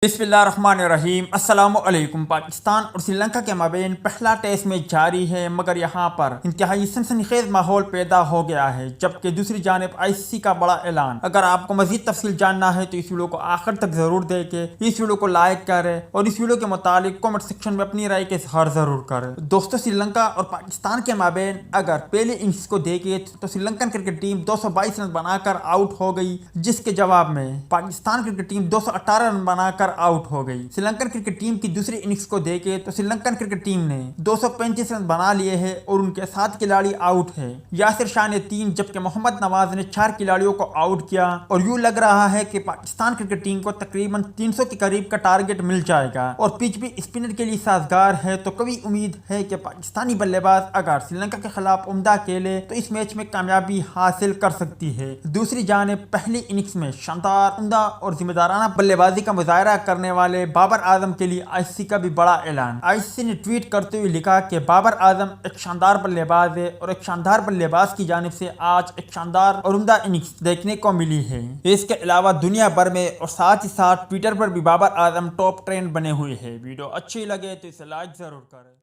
बिस्मिल्लाहिर्रहमानिर्रहीम। अस्सलाम वालेकुम। पाकिस्तान और श्रीलंका के माबेन पहला टेस्ट मैच जारी है, मगर यहाँ पर इंतहाई सनसनीखेज माहौल पैदा हो गया है। जबकि दूसरी जानिब आईसीसी का बड़ा ऐलान। अगर आपको मजीद तफसील जानना है तो इस वीडियो को आखिर तक जरूर देखें, इस वीडियो को लाइक करें और इस वीडियो के मुतालिक कमेंट सेक्शन में अपनी राय का इजहार जरूर करें। दोस्तों, श्रीलंका और पाकिस्तान के माबेन अगर पहले इनिंग्स को देखें तो श्रीलंकन क्रिकेट टीम 222 रन बनाकर आउट हो गई, जिसके जवाब में पाकिस्तान क्रिकेट टीम 218 रन बनाकर आउट हो गई। श्रीलंकन क्रिकेट टीम की दूसरी इनिंग्स को देखे तो श्रीलंकन क्रिकेट टीम ने 235 रन बना लिए हैं और उनके 7 खिलाड़ी आउट है। यासिर शाह ने 3 जबकि मोहम्मद नवाज ने 4 खिलाड़ियों को आउट किया और यूं लग रहा है कि पाकिस्तान क्रिकेट टीम को तकरीबन 300 के करीब का टारगेट मिल जाएगा और पिच भी स्पिनर के लिए साजगार है। तो कभी उम्मीद है कि पाकिस्तानी बल्लेबाज अगर श्रीलंका के खिलाफ उम्दा खेले तो इस मैच में कामयाबी हासिल कर सकती है। दूसरी जानिब पहली इनिंग्स में शानदार, उम्दा और जिम्मेदाराना बल्लेबाजी का मुजाहरा करने वाले बाबर आजम के लिए आईसीसी का भी बड़ा ऐलान। आईसीसी ने ट्वीट करते हुए लिखा कि बाबर आजम एक शानदार बल्लेबाज है और एक शानदार बल्लेबाज की जानिब से आज एक शानदार और उम्दा इनिंग्स देखने को मिली है। इसके अलावा दुनिया भर में और साथ ही साथ ट्विटर पर भी बाबर आजम टॉप ट्रेंड बने हुए हैं। वीडियो अच्छी लगे तो इसे लाइक जरूर करें।